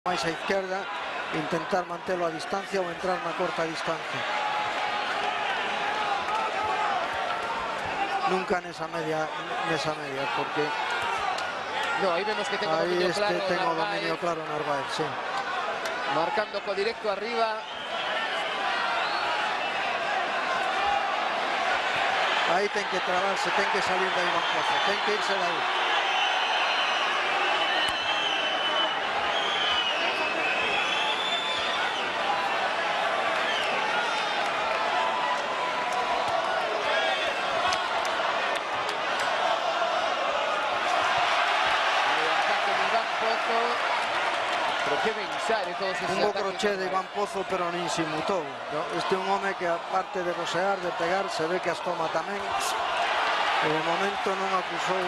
máis a izquierda, intentar mantelo a distancia ou entrar na corta distancia. Nunca nesa media, porque no, aí vemos que ten o dominio claro ten o dominio claro Narváez, sí. Marcando co directo arriba. Aí ten que trabarse, ten que salir de Iván Pozo, ten que irse de aí. Un bo crochet de Iván Pozo, pero nin se mutou, no? Este é un home que, aparte de boxear, de pegar, se ve que as toma tamén, e de momento non acusou,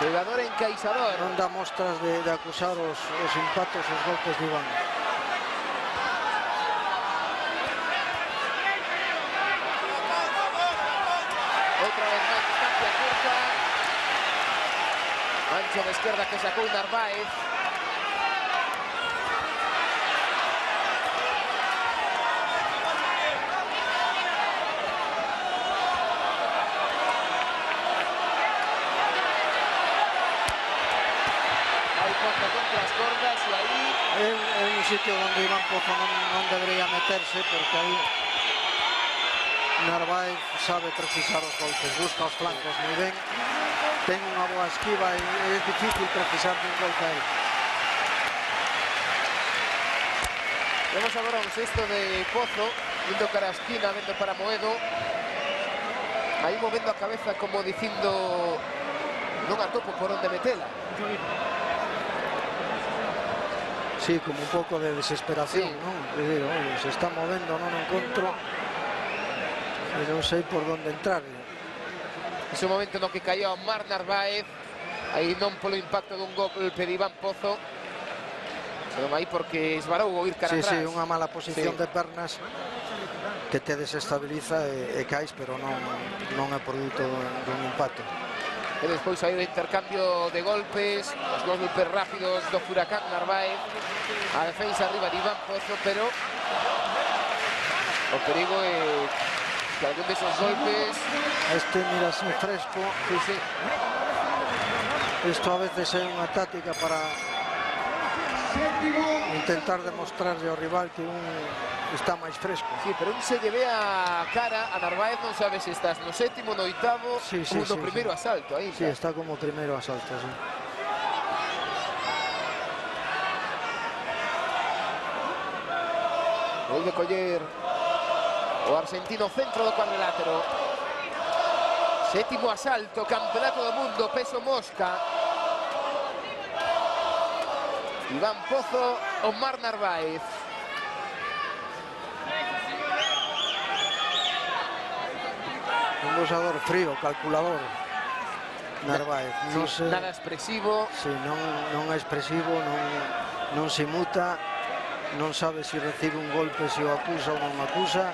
pegador encaixador, non dá mostras de acusar os impactos, os golpes de Iván. Outra vez máis distancia curta, ancho de esquerda que sacou Narváez. Aí contra as cordas e aí É un sitio onde Iván Pozo non debería meterse, porque aí Narváez sabe precisar os golpes, busca os flancos moi ben, ten unha boa esquiva e é difícil precisar un golpe aí. Vemos agora un sexto de Pozo, indo cara a esquina, vendo para Moedo. Aí movendo a cabeza como dicindo non atopo por onde metela. Sí, como un pouco de desesperación, sí. Non? Se está movendo, non encontro, e non sei por onde entrar. Ese momento no que caía Omar Narváez, aí non polo impacto dun golpe de Iván Pozo, pero aí porque esvarou o ir cara atrás. Sí, unha mala posición de pernas que te desestabiliza e caes, pero non é produto dun impacto. E despois aí o intercambio de golpes, os golpes rápidos do Furacán Narváez, a defensa arriba de Iván Pozo, pero o perigo é que algún desos golpes... Mira, así fresco. Sí. Isto a veces é unha táctica para intentar demostrarle ao rival que un está máis fresco. Sí, pero un se lle ve a cara a Narváez, non sabe se estás no sétimo, no oitavo, ou no primeiro asalto aí. Sí, está como primeiro asalto, sí. Volve coller o argentino centro do cuadrilátero. Sétimo asalto, campeonato do mundo, peso mosca. Iván Pozo, Omar Narváez. Un boxador frío, calculador, Narváez. Nada expresivo. Sí, non é expresivo, non se muta, non sabe se recibe un golpe, se o acusa ou non acusa.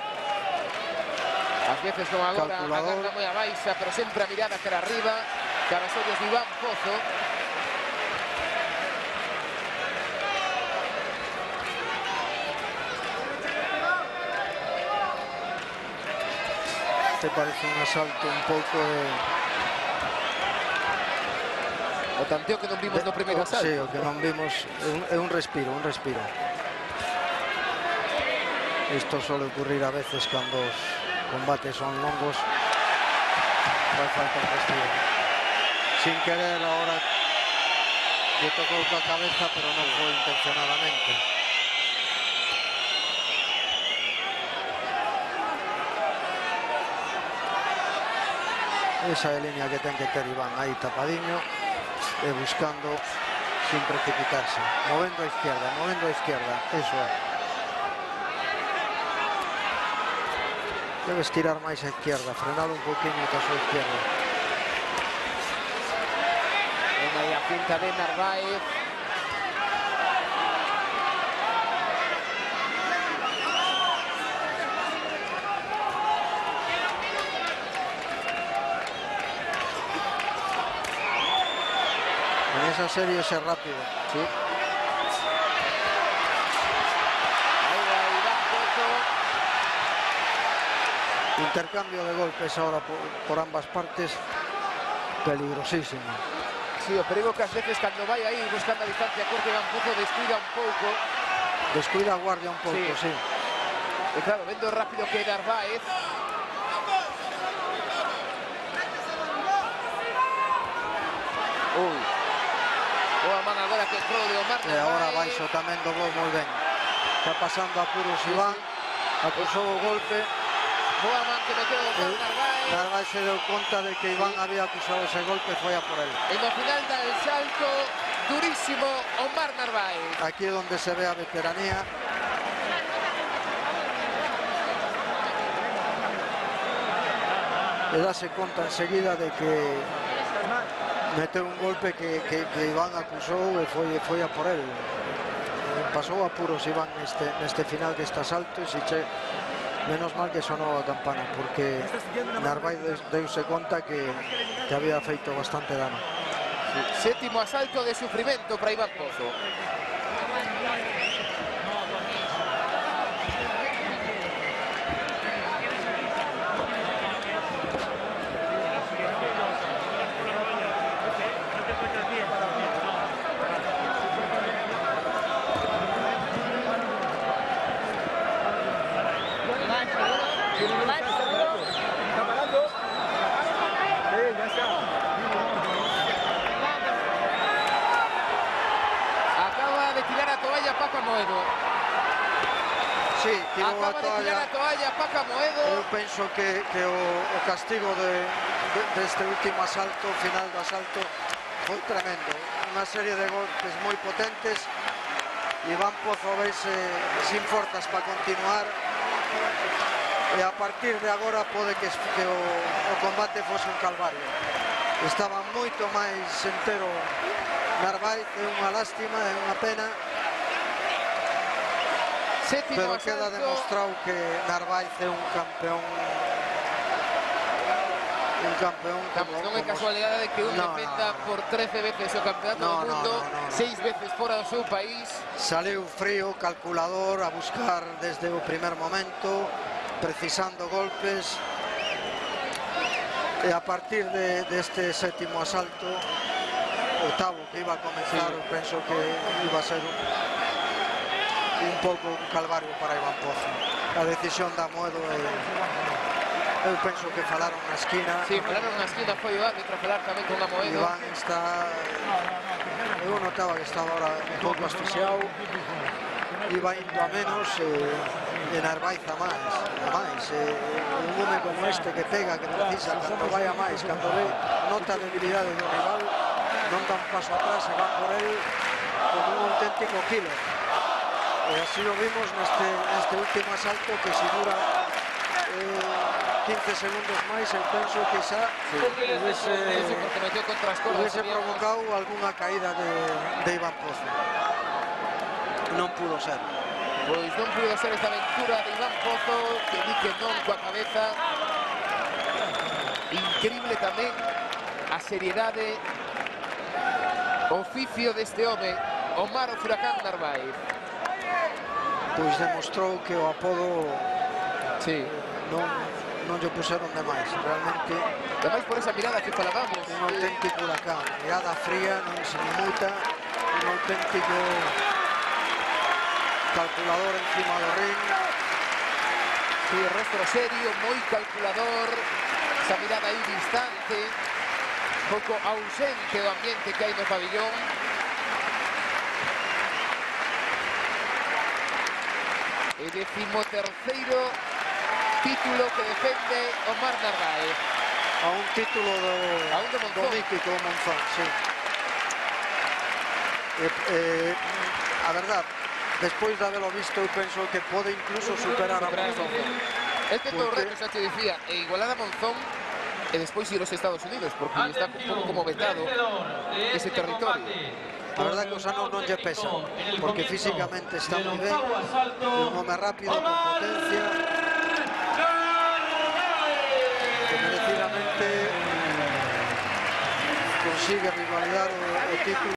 Ás veces como agora, a garra moi a baixa, pero sempre a mirada cara arriba, cara os ollos de Iván Pozo. Este parece un asalto un pouco de... O tanteo que non vimos no primeiro asalto. Sí, o que non vimos é un respiro, Isto suele ocurrir a veces cando os combates son longos, fai falta un respiro. Sin querer, ahora lle tocou coa cabeza, pero non foi intencionadamente. Esa é a línea que ten que ter Iván, aí tapadiño e buscando sin precipitarse, movendo a izquierda, eso é. Debe estirar máis a izquierda, frenar un poquinho ca súa izquierda. Venga aí a finta de Narváez. nesa serie ser rápido. Sí. Ahí va Iván Pozo. Intercambio de golpes ahora por ambas partes, peligrosísimo. Sí, o perigo que ás veces cando vai aí buscando a distancia corta Iván Pozo descuida un pouco. Descuida a guardia un pouco, sí. E claro, vendo rápido que é Narváez. Boa man agora que entrou de Omar E Narváez. agora baixo tamén doblou moi ben. Está pasando apuros Iván, acusou o golpe. Boa man que meteu Omar Narváez. Narváez se deu conta de que Iván había acusado ese golpe e foi a por él. E no final del salto durísimo Omar Narváez. Aquí é onde se ve a veteranía. E dase conta enseguida de que meteu un golpe que Iván acusou e foi a por él. Pasou apuros Iván neste final deste asalto e menos mal que sonou a campana porque Narváez deuse conta que había feito bastante dano. Sétimo asalto de sufrimento para Iván Pozo. Acaba de tirar a toalla Paco Amoedo. Sí, tirou a Acaba de tirar a toalla Paco Amoedo. Eu penso que o castigo deste último asalto, final do asalto, foi tremendo. Unha serie de golpes moi potentes. Iván Pozo veise sin forzas para continuar. E a partir de agora pode que o combate fose un calvario. Estaba moito máis entero Narváez, é unha lástima, é unha pena. Sétimo Pero asalto. queda demostrado que Narváez é un campeón. Non é casualidade de que un defenda por 13 veces o campeonato do mundo, 6 veces fora do seu país. Saleu frío, calculador, a buscar desde o primer momento, precisando golpes. E a partir deste sétimo asalto, octavo que iba a comenzar, sí, penso que iba a ser un pouco un calvario para Iván Pozo. A decisión da Amoedo eu penso que falaron na esquina. Sí, falaron na esquina, foi o árbitro a falar tamén con Amoedo. Iván está... Eu notaba que estaba ahora un pouco asfixiado. Iba indo a menos e Narváez a máis. Un home como este que pega, que precisa, cando vai a máis, cando ve, nota a debilidade do rival, non dá un paso atrás e va por él como un auténtico killer. E así lo vimos neste último asalto, que si dura 15 segundos máis, eu penso que xa hubiese provocado algunha caída de Iván Pozo. Non pudo ser. Pois non pudo ser esta aventura de Iván Pozo, que di que non coa cabeza. Increíble tamén a seriedade, o oficio deste home, Omar o Furacán Narváez. Pois demostrou que o apodo non lle puseron demais, realmente. Ademais por esa mirada que falábamos. Un auténtico huracán, mirada fría, non se inmuta, un auténtico calculador encima do ring. Sí, o rostro serio, moi calculador, esa mirada aí distante, pouco ausente do ambiente que hai no pabillón. E 13º título que defende Omar Narváez. A un título do mítico Monzón, sí. A verdad, despois de habelo visto, eu penso que pode incluso superar a Monzón. El tentou retos, xa te dicía, e igualar a Monzón e despois ir aos Estados Unidos, porque está un pouco como vetado ese territorio. A verdad que os anos non lle pesan, porque físicamente está moi ben, é un home rápido, con potencia, que merecidamente consigue rivalidar o título